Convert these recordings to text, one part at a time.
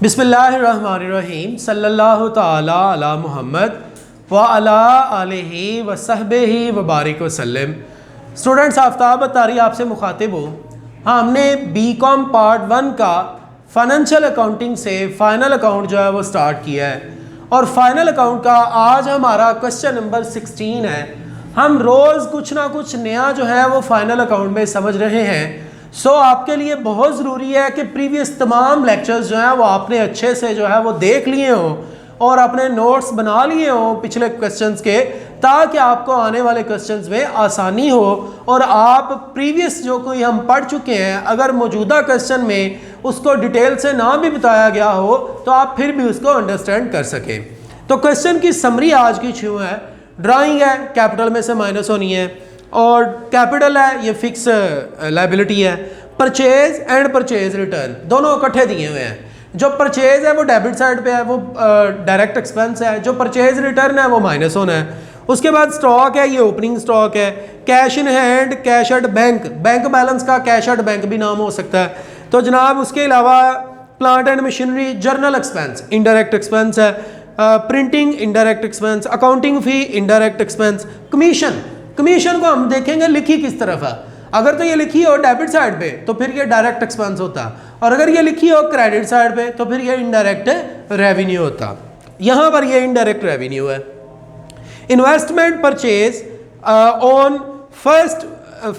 बिस्मिल्लाहिर्रहमानिर्रहीम सल्लल्लाहु ताला अला मुहम्मद व अला आलिहि व सहबिहि व बारिक वसल्लम। स्टूडेंट्स, आफ्ताब अत्तारी आपसे मुखातिब हूँ। हमने बीकॉम पार्ट 1 का फाइनेंशियल अकाउंटिंग से फ़ाइनल अकाउंट जो है वो स्टार्ट किया है और फाइनल अकाउंट का आज हमारा क्वेश्चन नंबर 16 है। हम रोज़ कुछ ना कुछ नया जो है वो फाइनल अकाउंट में समझ रहे हैं। सो आपके लिए बहुत ज़रूरी है कि प्रीवियस तमाम लेक्चर्स जो हैं वो आपने अच्छे से जो है वो देख लिए हों और अपने नोट्स बना लिए हों पिछले क्वेश्चंस के, ताकि आपको आने वाले क्वेश्चंस में आसानी हो और आप प्रीवियस जो कोई हम पढ़ चुके हैं अगर मौजूदा क्वेश्चन में उसको डिटेल से ना भी बताया गया हो तो आप फिर भी उसको अंडरस्टैंड कर सकें। तो क्वेश्चन की समरी आज की शुरू है। ड्राइंग है, कैपिटल में से माइनस होनी है और कैपिटल है, ये फिक्स लायबिलिटी है। परचेज एंड परचेज रिटर्न दोनों इकट्ठे दिए हुए हैं। जो परचेज है वो डेबिट साइड पे है, वो डायरेक्ट एक्सपेंस है। जो परचेज रिटर्न है वो माइनस होना है। उसके बाद स्टॉक है, ये ओपनिंग स्टॉक है। Cash in hand, cash at bank, bank balance का कैश एट बैंक भी नाम हो सकता है। तो जनाब उसके अलावा plant and machinery journal expense indirect expense है। प्रिंटिंग इनडायरेक्ट एक्सपेंस, अकाउंटिंग फी इनडायरेक्ट एक्सपेंस। कमीशन, कमीशन को हम देखेंगे लिखी किस तरफ है। अगर तो ये लिखी हो डेबिट साइड पे तो फिर ये डायरेक्ट एक्सपेंस होता, और अगर ये लिखी हो क्रेडिट साइड पे तो फिर ये इनडायरेक्ट रेवेन्यू होता। यहाँ पर ये इनडायरेक्ट रेवेन्यू है। इन्वेस्टमेंट परचेज ऑन 1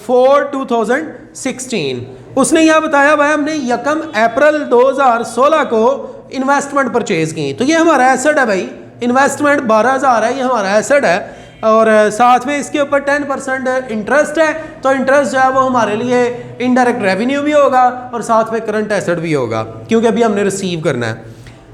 4 2016, उसने यह बताया भाई हमने 1 अप्रैल 2016 को इन्वेस्टमेंट परचेज की। तो ये हमारा एसेट है भाई, इन्वेस्टमेंट 12,000 है, ये हमारा एसेट है और साथ में इसके ऊपर 10% इंटरेस्ट है। तो इंटरेस्ट जो है वो हमारे लिए इनडायरेक्ट रेवेन्यू भी होगा और साथ में करंट एसेट भी होगा, क्योंकि अभी हमने रिसीव करना है।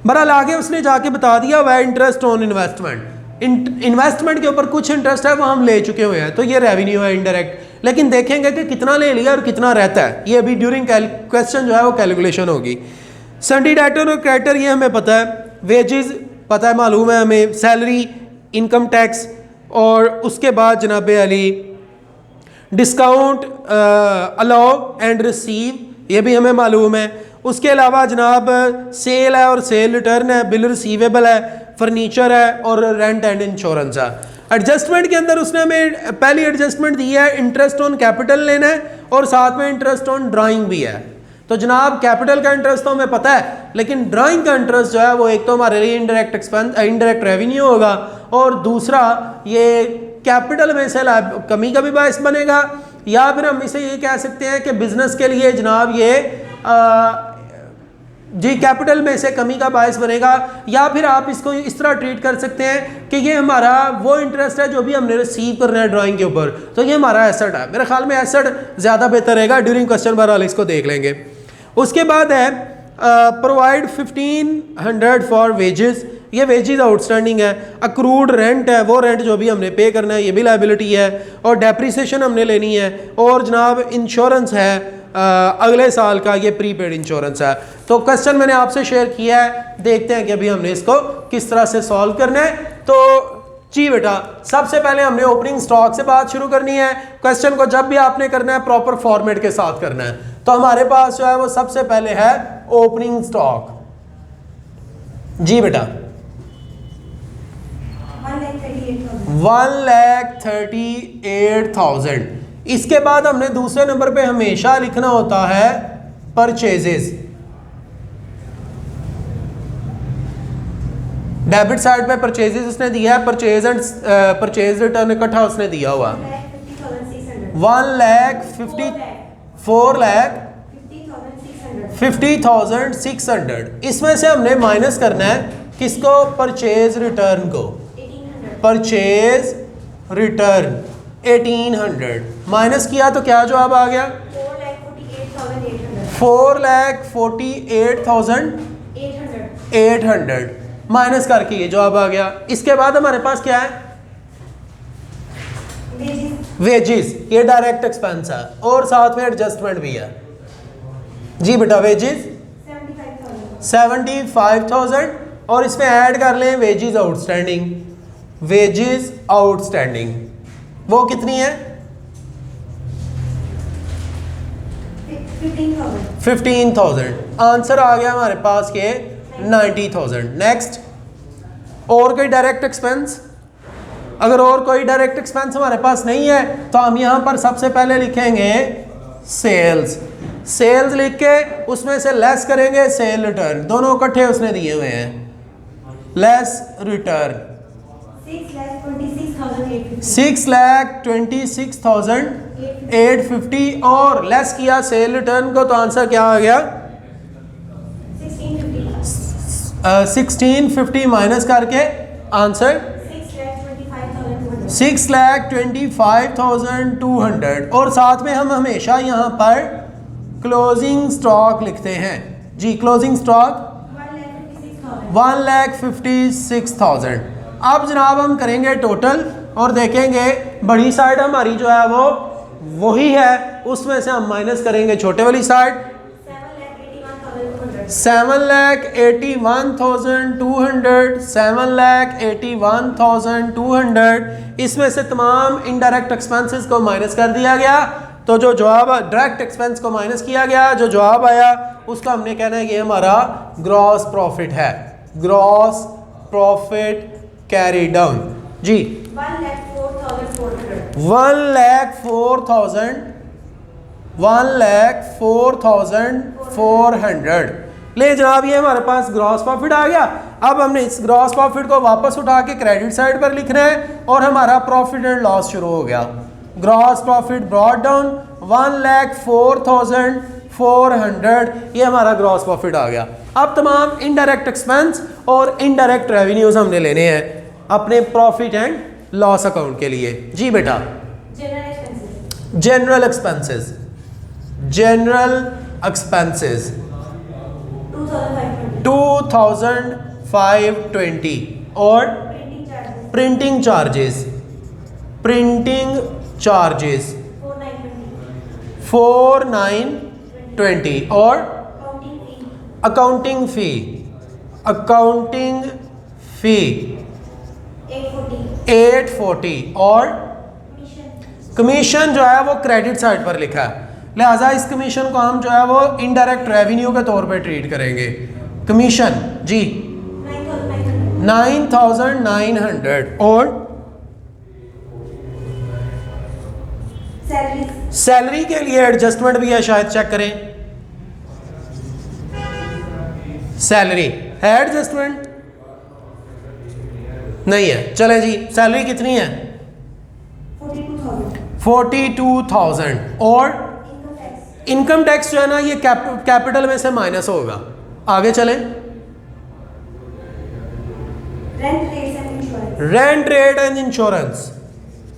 बहरहाल आगे उसने जाके बता दिया वह इंटरेस्ट ऑन इन्वेस्टमेंट, इन्वेस्टमेंट के ऊपर कुछ इंटरेस्ट है वो हम ले चुके हुए हैं, तो ये रेवेन्यू है इनडायरेक्ट। लेकिन देखेंगे कि कितना ले लिया और कितना रहता है, ये अभी ड्यूरिंग क्वेश्चन जो है वो कैलकुलेशन होगी। सन्डी डेटर और क्रेडिटर ये हमें पता है। वेजेस पता है, मालूम है हमें। सैलरी, इनकम टैक्स, और उसके बाद जनाब Ali discount, allow and receive, ये भी हमें मालूम है। उसके अलावा जनाब सेल है और सेल रिटर्न है, बिल रिसीवेबल है, फर्नीचर है और रेंट एंड इंश्योरेंस है। एडजस्टमेंट के अंदर उसने हमें पहली एडजस्टमेंट दी है, इंटरेस्ट ऑन कैपिटल लेना है और साथ में इंटरेस्ट ऑन ड्राइंग भी है। तो जनाब कैपिटल का इंटरेस्ट तो हमें पता है, लेकिन ड्राइंग का इंटरेस्ट जो है वो एक तो हमारे लिए इनडायरेक्ट एक्सपेंस इनडायरेक्ट रेवेन्यू होगा और दूसरा ये कैपिटल में से कमी का भी बायस बनेगा, या फिर हम इसे ये कह सकते हैं कि बिजनेस के लिए जनाब ये जी कैपिटल में से कमी का बायस बनेगा। या फिर आप इसको इस तरह ट्रीट कर सकते हैं कि ये हमारा वो इंटरेस्ट है जो भी हमने रिसीव करना है ड्राइंग के ऊपर, तो ये हमारा एसेट है। मेरे ख्याल में एसेट ज़्यादा बेहतर रहेगा, ड्यूरिंग क्वेश्चन बहरहाल इसको देख लेंगे। उसके बाद है प्रोवाइड 1500 फॉर वेजेस, ये वेजेस आउटस्टैंडिंग है। अक्रूड रेंट है, वो रेंट जो भी हमने पे करना है, ये भी लायबिलिटी है। और डेप्रिसिएशन हमने लेनी है। और जनाब इंश्योरेंस है अगले साल का, ये प्रीपेड इंश्योरेंस है। तो क्वेश्चन मैंने आपसे शेयर किया है, देखते हैं कि अभी हमने इसको किस तरह से सॉल्व करना है। तो जी बेटा, सबसे पहले हमने ओपनिंग स्टॉक से बात शुरू करनी है। क्वेश्चन को जब भी आपने करना है प्रॉपर फॉर्मेट के साथ करना है। तो हमारे पास जो है वो सबसे पहले है ओपनिंग स्टॉक। जी बेटा 1,38,000। इसके बाद हमने दूसरे नंबर पे हमेशा लिखना होता है परचेजेस। डेबिट साइड पे परचेजेस उसने दिया है, परचेज एंड परचेज रिटर्न इकट्ठा उसने दिया हुआ 1,50,600। इसमें से हमने माइनस करना है किसको? परचेज रिटर्न को। परचेज रिटर्न 1800 माइनस किया तो क्या जवाब आ गया? 4,48,800 माइनस करके ये जवाब आ गया। इसके बाद हमारे पास क्या है? वेजेस, ये डायरेक्ट एक्सपेंस है और साथ में एडजस्टमेंट भी है। जी बेटा वेजेस 75,000 और इसमें ऐड कर लें वेजेस आउटस्टैंडिंग। वेजेस आउटस्टैंडिंग वो कितनी है? 15,000। आंसर आ गया हमारे पास के 90,000। नेक्स्ट, और कोई डायरेक्ट एक्सपेंस? अगर और कोई डायरेक्ट एक्सपेंस हमारे पास नहीं है तो हम यहाँ पर सबसे पहले लिखेंगे सेल्स। सेल्स लिख के उसमें से लेस करेंगे सेल रिटर्न, दोनों इकट्ठे उसने दिए हुए हैं, लेस रिटर्न 6,26,850 और लेस किया सेल रिटर्न को, तो आंसर क्या आ गया? 1650 माइनस करके आंसर 6,25,200। और साथ में हम हमेशा यहाँ पर क्लोजिंग स्टॉक लिखते हैं जी। Closing stock 1,56,000। अब जनाब हम करेंगे टोटल और देखेंगे बड़ी साइड हमारी जो है वो वही है, उसमें से हम माइनस करेंगे छोटे वाली साइड 7,81,200, 7,81,200। इसमें से तमाम इनडायरेक्ट एक्सपेंसेस को माइनस कर दिया गया, तो जो जवाब डायरेक्ट एक्सपेंस को माइनस किया गया, जो जवाब आया उसका हमने कहना है कि हमारा ग्रॉस प्रॉफिट है। ग्रॉस प्रॉफिट कैरी डाउन जी। 1,04,400। ले जनाब, ये हमारे पास ग्रॉस प्रॉफिट आ गया। अब हमने इस ग्रॉस प्रॉफिट को वापस उठा के क्रेडिट साइड पर लिखना है और हमारा प्रॉफिट एंड लॉस शुरू हो गया। ग्रॉस प्रॉफिट ब्रॉट डाउन 1,04,400, ये हमारा ग्रॉस प्रॉफिट आ गया। अब तमाम इनडायरेक्ट एक्सपेंस और इनडायरेक्ट रेवेन्यूज हमने लेने हैं अपने प्रॉफिट एंड लॉस अकाउंट के लिए जी बेटा। जनरल एक्सपेंसेस, जनरल एक्सपेंसेस 2,520 और प्रिंटिंग चार्जेस, प्रिंटिंग चार्जेस 4,920 और अकाउंटिंग फी, अकाउंटिंग फी 840 और कमीशन जो है वो क्रेडिट साइड पर लिखा है, लिहाजा इस कमीशन को हम जो है वो इनडायरेक्ट रेवेन्यू के तौर पे ट्रीट करेंगे। कमीशन जी 9,900 और सैलरी के लिए एडजस्टमेंट भी है, शायद चेक करें। सैलरी है एडजस्टमेंट? नहीं है। चले जी, सैलरी कितनी है? 42,000 और इनकम टैक्स जो है ना ये कैपिटल में से माइनस होगा। आगे चलें। Rent rate and insurance,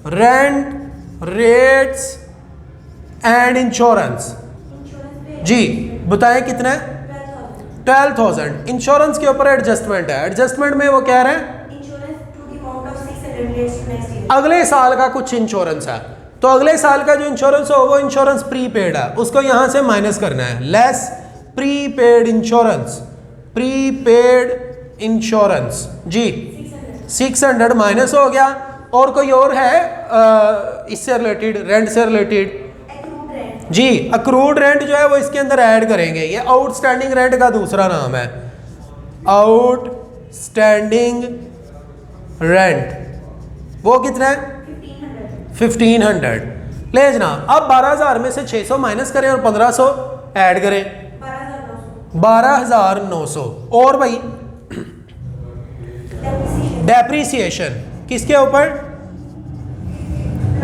rent rates and insurance जी बताएं कितना है? 12,000। इंश्योरेंस के ऊपर एडजस्टमेंट है। एडजस्टमेंट में वो कह रहे हैं अगले साल का कुछ इंश्योरेंस है, तो अगले साल का जो इंश्योरेंस हो वो इंश्योरेंस प्रीपेड है, उसको यहां से माइनस करना है। Less prepaid insurance, prepaid insurance जी 600 माइनस हो गया। और कोई और है इससे रिलेटेड, रेंट से रिलेटेड जी? अक्रूड रेंट जो है वो इसके अंदर ऐड करेंगे। ये आउटस्टैंडिंग रेंट का दूसरा नाम है, आउटस्टैंडिंग रेंट। वो कितना है? 1,500। ले जनाब, अब 12,000 में से 600 माइनस करें और 1,500 ऐड करें, 12,900। और भाई डेप्रीसिएशन किसके ऊपर?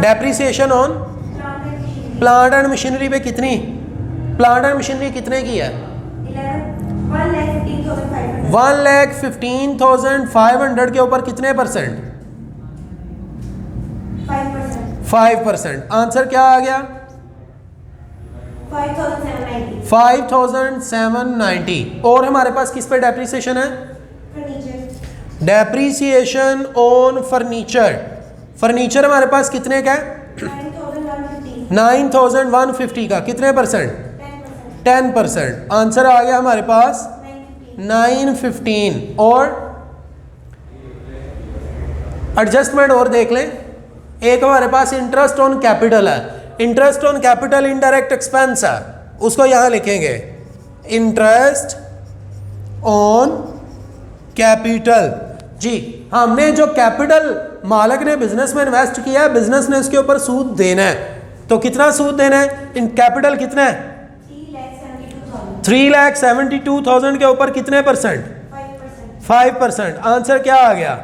Depreciation on plant and machinery पे कितनी? प्लांट एंड मशीनरी कितने की है? 1,15,500 के ऊपर कितने परसेंट? 5%। आंसर क्या आ गया? 5,790। और हमारे पास किस पे डेप्रीसिएशन है? Depreciation on furniture. फर्नीचर हमारे पास कितने का है? 9,150 का। कितने परसेंट? 10%। आंसर आ गया हमारे पास 915। और एडजस्टमेंट और देख लें, एक हमारे पास इंटरेस्ट ऑन कैपिटल है। Interest on capital indirect expense है, उसको यहां लिखेंगे इंटरेस्ट ऑन कैपिटल। जी, हमने जो कैपिटल मालिक ने बिजनेस में इन्वेस्ट किया है, बिजनेस ने उसके ऊपर सूद देना है। तो कितना सूद देना है? इन कैपिटल कितना है? 3,72,000 के ऊपर कितने परसेंट? 5%। आंसर क्या आ गया?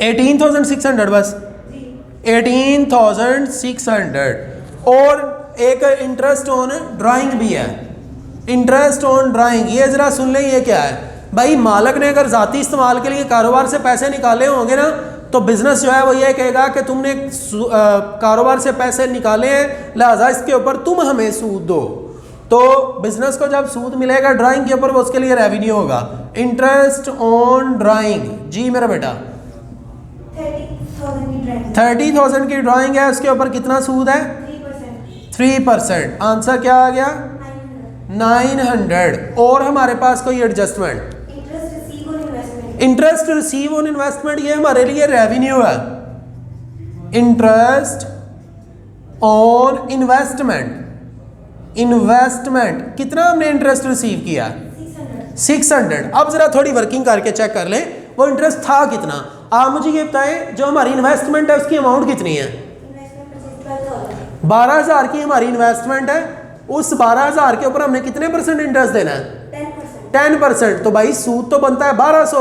18,600 बस, 18,600। और एक इंटरेस्ट ऑन ड्राइंग भी है, इंटरेस्ट ऑन ड्राइंग। ये जरा सुन लें, ये क्या है भाई? मालिक ने अगर ज़ाती इस्तेमाल के लिए कारोबार से पैसे निकाले होंगे ना, तो बिजनेस जो है वो ये कहेगा कि तुमने कारोबार से पैसे निकाले हैं, लिहाजा इसके ऊपर तुम हमें सूद दो। तो बिजनेस को जब सूद मिलेगा ड्राइंग के ऊपर, वो उसके लिए रेवेन्यू होगा। Interest on drawing. जी मेरा बेटा, 30,000 की ड्राइंग है, उसके ऊपर कितना सूद है? 3%। आंसर क्या आ गया? 900। और हमारे पास कोई adjustment? Interest receive on investment, ये हमारे लिए रेवेन्यू है। इंटरेस्ट ऑन इन्वेस्टमेंट, इन्वेस्टमेंट कितना हमने इंटरेस्ट रिसीव किया? 600। अब जरा थोड़ी वर्किंग करके चेक कर लें वो इंटरेस्ट था कितना। आप मुझे ये बताएं, जो हमारी इन्वेस्टमेंट है उसकी अमाउंट कितनी है? 12,000 की हमारी इन्वेस्टमेंट है। उस 12,000 के ऊपर हमने कितने परसेंट इंटरेस्ट देना है? 10%। तो भाई सूद तो बनता है 1200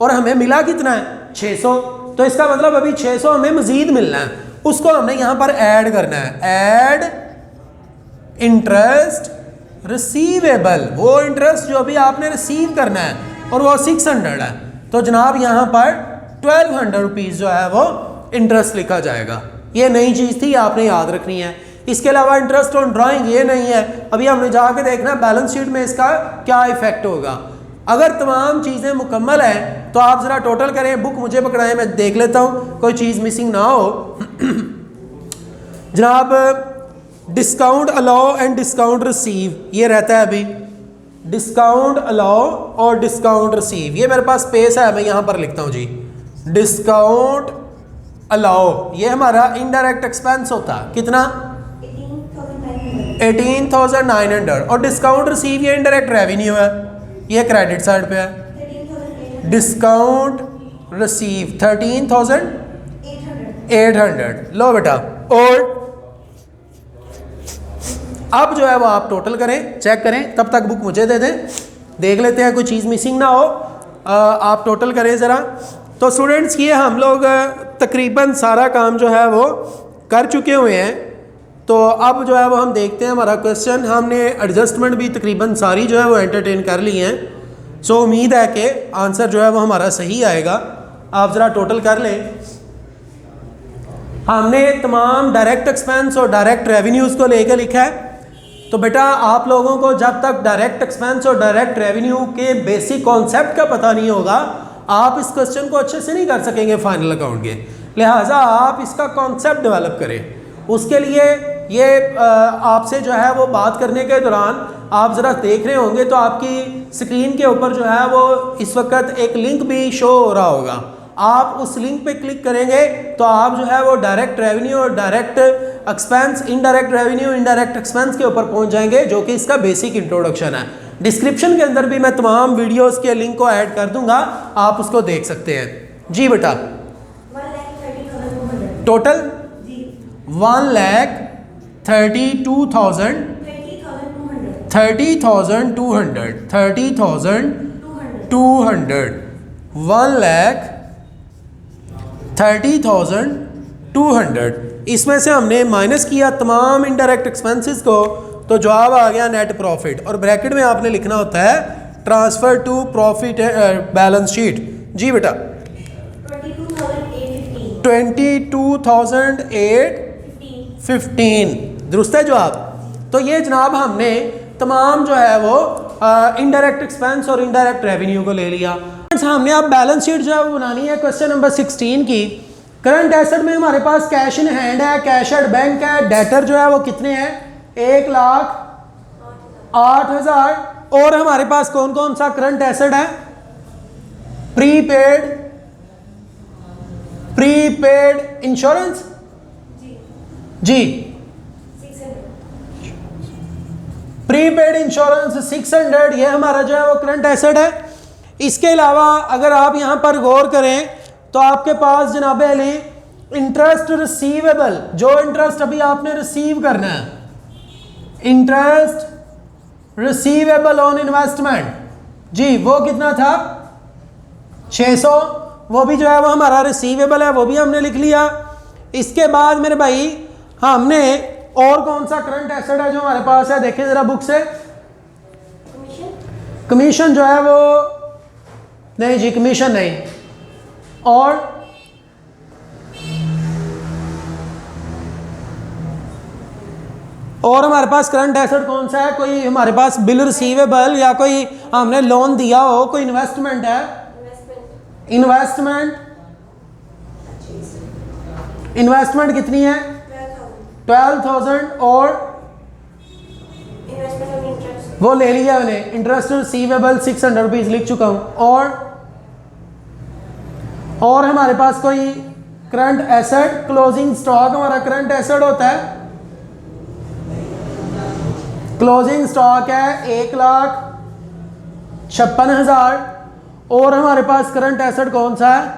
और हमें मिला कितना है? 600। तो इसका मतलब अभी 600 हमें मजीद मिलना है, उसको हमने यहां पर ऐड करना है। ऐड इंटरेस्ट रिसीवेबल, वो इंटरेस्ट जो अभी आपने रिसीव करना है, और वो 600 है। तो जनाब यहां पर 1200 रुपीज़ जो है वो इंटरेस्ट लिखा जाएगा। ये नई चीज़ थी, आपने याद रखनी है। इसके अलावा इंटरेस्ट ऑन ड्राइंग ये नहीं है, अभी हमने जाके देखना बैलेंस शीट में इसका क्या इफेक्ट होगा। अगर तमाम चीज़ें मुकम्मल हैं तो आप ज़रा टोटल करें, बुक मुझे पकड़ाएं, मैं देख लेता हूँ कोई चीज़ मिसिंग ना हो। जनाब discount allow and discount receive ये रहता है अभी, डिस्काउंट अलाउ और डिस्काउंट रिसीव। ये मेरे पास स्पेस है, मैं यहाँ पर लिखता हूँ जी। डिस्काउंट अलाउ ये हमारा इनडायरेक्ट एक्सपेंस होता है, कितना? 18,900। और डिस्काउंट रिसीव ये इनडायरेक्ट रेवेन्यू है, ये क्रेडिट साइड पे है। Discount receive 13,800। लो बेटा, और अब जो है वो आप टोटल करें, चेक करें, तब तक बुक मुझे दे दें, देख लेते हैं कोई चीज़ मिसिंग ना हो। आप टोटल करें ज़रा। तो स्टूडेंट्स ये हम लोग तकरीबन सारा काम जो है वो कर चुके हुए हैं। तो अब जो है वो हम देखते हैं हमारा क्वेश्चन। हमने एडजस्टमेंट भी तकरीबन सारी जो है वो एंटरटेन कर ली हैं। सो उम्मीद है कि आंसर जो है वो हमारा सही आएगा। आप ज़रा टोटल कर लें। हमने तमाम डायरेक्ट एक्सपेंस और डायरेक्ट रेवेन्यूज़ को लेकर लिखा है। तो बेटा आप लोगों को जब तक डायरेक्ट एक्सपेंस और डायरेक्ट रेवेन्यू के बेसिक कॉन्सेप्ट का पता नहीं होगा, आप इस क्वेश्चन को अच्छे से नहीं कर सकेंगे फाइनल अकाउंट के। लिहाजा आप इसका कॉन्सेप्ट डेवलप करें। उसके लिए ये आपसे जो है वो बात करने के दौरान आप ज़रा देख रहे होंगे तो आपकी स्क्रीन के ऊपर जो है वो इस वक्त एक लिंक भी शो हो रहा होगा। आप उस लिंक पे क्लिक करेंगे तो आप जो है वो डायरेक्ट रेवेन्यू और direct expense, indirect revenue, indirect expense के ऊपर पहुंच जाएंगे, जो कि इसका बेसिक इंट्रोडक्शन है। डिस्क्रिप्शन के अंदर भी मैं तमाम वीडियोस के लिंक को ऐड कर दूंगा, आप उसको देख सकते हैं। जी बेटा, टोटल 1,32,000 30,200 1,30,200 इसमें से हमने माइनस किया तमाम इनडायरेक्ट एक्सपेंसेस को, तो जवाब आ गया नेट प्रॉफिट। और ब्रैकेट में आपने लिखना होता है transfer to profit balance sheet. जी बेटा 22,815 दुरुस्त है जवाब। तो ये जनाब हमने तमाम जो है वो इनडायरेक्ट एक्सपेंस और इनडायरेक्ट रेवेन्यू को ले लिया। हमने अब बैलेंस शीट जो है वो बनानी है क्वेश्चन नंबर 16 की। करंट एसेट में हमारे पास कैश इन हैंड है, कैश एट बैंक है, डेटर जो है वो कितने हैं? 1,08,000। और हमारे पास कौन कौन सा करंट एसेट है? प्रीपेड इंश्योरेंस जी, प्रीपेड इंश्योरेंस 600, ये हमारा जो है वो करंट एसेट है। इसके अलावा अगर आप यहाँ पर गौर करें तो आपके पास जनाब अली इंटरेस्ट रिसीवेबल, जो इंटरेस्ट अभी आपने रिसीव करना है, इंटरेस्ट रिसीवेबल ऑन इन्वेस्टमेंट, जी वो कितना था 600, वो भी जो है वो हमारा रिसीवेबल है, वो भी हमने लिख लिया। इसके बाद मेरे भाई हमने और कौन सा करंट एसेट है जो हमारे पास है, देखें जरा बुक से। कमीशन जो है वो नहीं जी, कमीशन नहीं। और हमारे पास करंट एसेट कौन सा है, कोई हमारे पास बिल रिसीवेबल या कोई हमने लोन दिया हो, कोई इन्वेस्टमेंट है, इन्वेस्टमेंट कितनी है 12,000 और वो ले लिया मैंने, इंटरेस्ट रिसीवेबल 600 रुपीज लिख चुका हूं। और हमारे पास कोई करंट एसेट, क्लोजिंग स्टॉक हमारा करंट एसेट होता है, क्लोजिंग स्टॉक है 1,56,000। और हमारे पास करंट एसेट कौन सा है,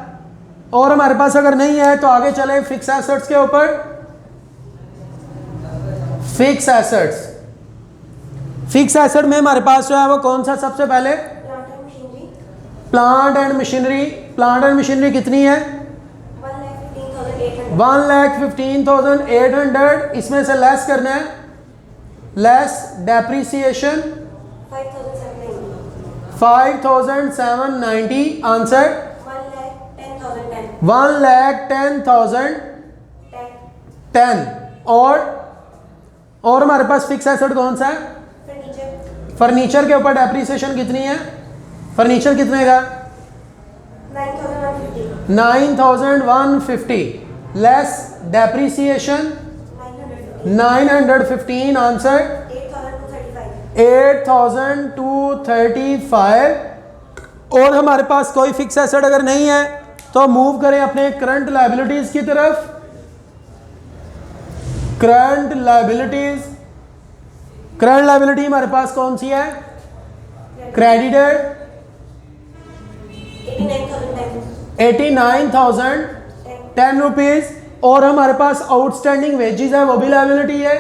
और हमारे पास अगर नहीं है तो आगे चले फिक्स एसेट्स के ऊपर। फिक्स एसेट्स, फिक्स एसेट में हमारे पास जो है वो कौन सा सबसे पहले, plant and machinery. Plant and machinery कितनी है 1,15,800, इसमें से लेस करना है, लेस डेप्रीसिएशन 5,790, आंसर 1,10,010। और हमारे पास फिक्स एसेट कौन सा है, फर्नीचर के ऊपर डेप्रीसिएशन कितनी है, फर्नीचर कितने का 9,150, लेस डेप्रीसिएशन 915, आंसर 8,235। और हमारे पास कोई फिक्स एसेट अगर नहीं है तो मूव करें अपने करंट लायबिलिटीज की तरफ। करंट लायबिलिटीज, करंट लायबिलिटी हमारे पास कौन सी है, क्रेडिटर 89,010 रुपीज। और हमारे पास आउटस्टैंडिंग वेजेस है, वो भी लायबिलिटी है,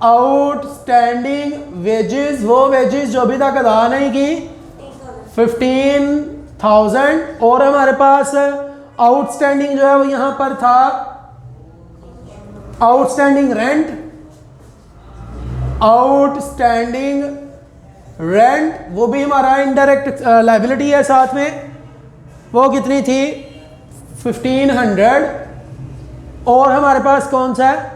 आउटस्टैंडिंग वेजेस, वो वेजेस जो अभी तक अदा नहीं की 15,000। और हमारे पास आउटस्टैंडिंग जो है वो यहां पर था आउटस्टैंडिंग रेंट, आउटस्टैंडिंग रेंट वो भी हमारा इनडायरेक्ट लायबिलिटी है साथ में, वो कितनी थी 1,500। और हमारे पास कौन सा है,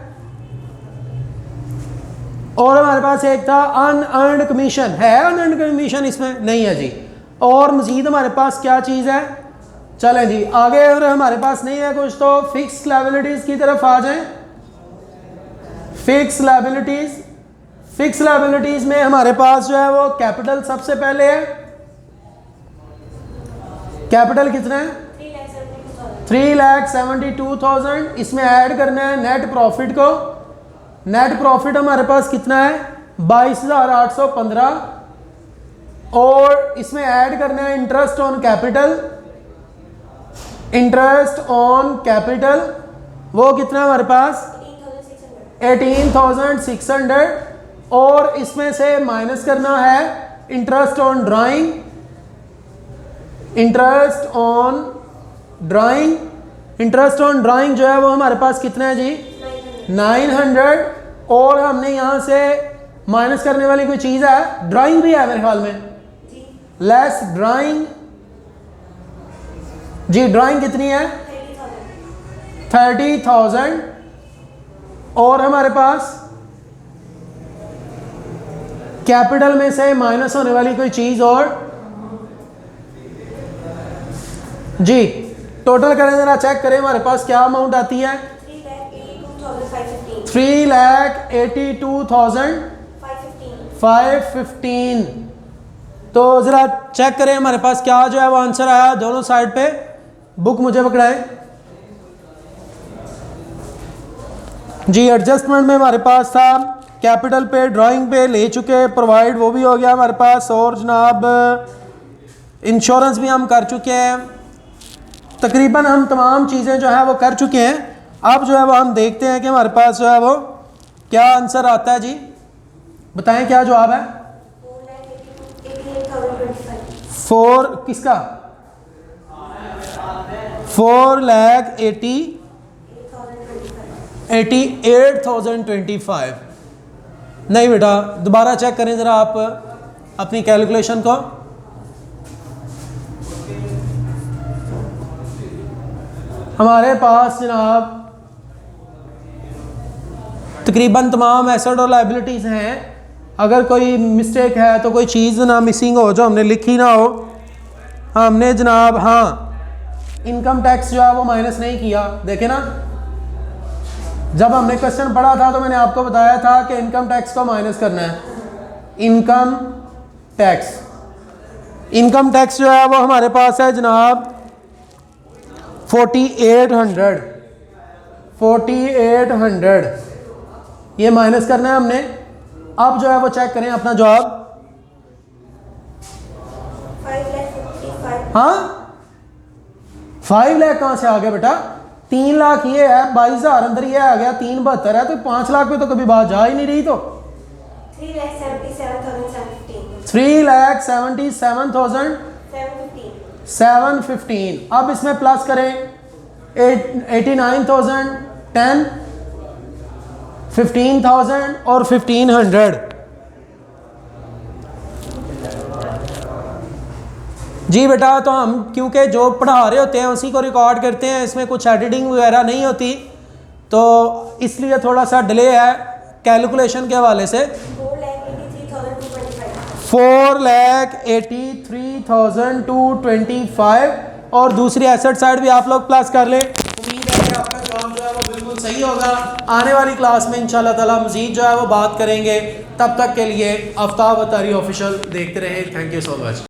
और हमारे पास एक था अनअर्न्ड कमीशन, है अनअर्न्ड कमीशन इसमें नहीं है जी। और मजीद हमारे पास क्या चीज़ है, चलें जी आगे, अगर हमारे पास नहीं है कुछ तो फिक्स लायबिलिटीज की तरफ आ जाएं। फिक्स लायबिलिटीज, फिक्स लायबिलिटीज में हमारे पास जो है वो कैपिटल सबसे पहले है, कैपिटल कितना है 3,72,000। इसमें ऐड करना है नेट प्रॉफिट को, नेट प्रॉफिट हमारे पास कितना है 22,815। और इसमें ऐड करना है interest on capital, interest on capital वो कितना है हमारे पास 18,600। और इसमें से माइनस करना है interest on drawing, interest on drawing, interest on drawing जो है वो हमारे पास कितना है जी 900। और हमने यहाँ से माइनस करने वाली कोई चीज़ है, ड्राइंग भी है मेरे ख्याल में, लेस ड्राइंग जी, ड्राइंग कितनी है 30,000। और हमारे पास कैपिटल में से माइनस होने वाली कोई चीज़ और जी, टोटल करें जरा, चेक करें हमारे पास क्या अमाउंट आती है 3,82,515। तो ज़रा चेक करें हमारे पास क्या जो है वो आंसर आया, दोनों साइड पे बुक मुझे पकड़ाएं जी। एडजस्टमेंट में हमारे पास था कैपिटल पे, ड्राइंग पे ले चुके, प्रोवाइड वो भी हो गया हमारे पास, और जनाब इंश्योरेंस भी हम कर चुके हैं। तकरीबन हम तमाम चीज़ें जो है वो कर चुके हैं। अब जो है वो हम देखते हैं कि हमारे पास जो है वो क्या आंसर आता है। जी बताएं क्या जवाब है। 4 किसका 4,88,025। नहीं बेटा, दोबारा चेक करें ज़रा आप अपनी कैलकुलेशन को। हमारे पास जनाब तकरीबन तमाम एसेट और लायबिलिटीज़ हैं। अगर कोई मिस्टेक है तो कोई चीज़ ना मिसिंग हो जो हमने लिखी ना हो, हमने जनाब हाँ इनकम टैक्स जो है वो माइनस नहीं किया। देखे ना, जब हमने क्वेश्चन पढ़ा था तो मैंने आपको बताया था कि इनकम टैक्स को माइनस करना है। इनकम टैक्स जो है वो हमारे पास है जनाब 4800 ये माइनस करना है हमने। अब जो है वो चेक करें अपना जवाब। 5,55,000। हाँ 5 लाख कहाँ से आ गया बेटा? 3 लाख ये है, 22,000 अंदर ये आ गया, 372 है, तो 5 लाख पे तो कभी बात जा ही नहीं रही। तो 3,77,715। अब इसमें प्लस करें 89,000, 10, 15,000 और 1,500। जी बेटा, तो हम क्योंकि जो पढ़ा रहे होते हैं उसी को रिकॉर्ड करते हैं, इसमें कुछ एडिटिंग वगैरह नहीं होती, तो इसलिए थोड़ा सा डिले है कैलकुलेशन के हवाले से। 4,83,225 और दूसरी एसेट साइड भी आप लोग प्लस कर लें। उम्मीद है कि आपका जवाब जो है वो बिल्कुल सही होगा। आने वाली क्लास में इंशाल्लाह ताला मज़ीद जो है वो बात करेंगे। तब तक के लिए आफ्ताब अतारी ऑफिशियल देखते रहें। Thank you so much.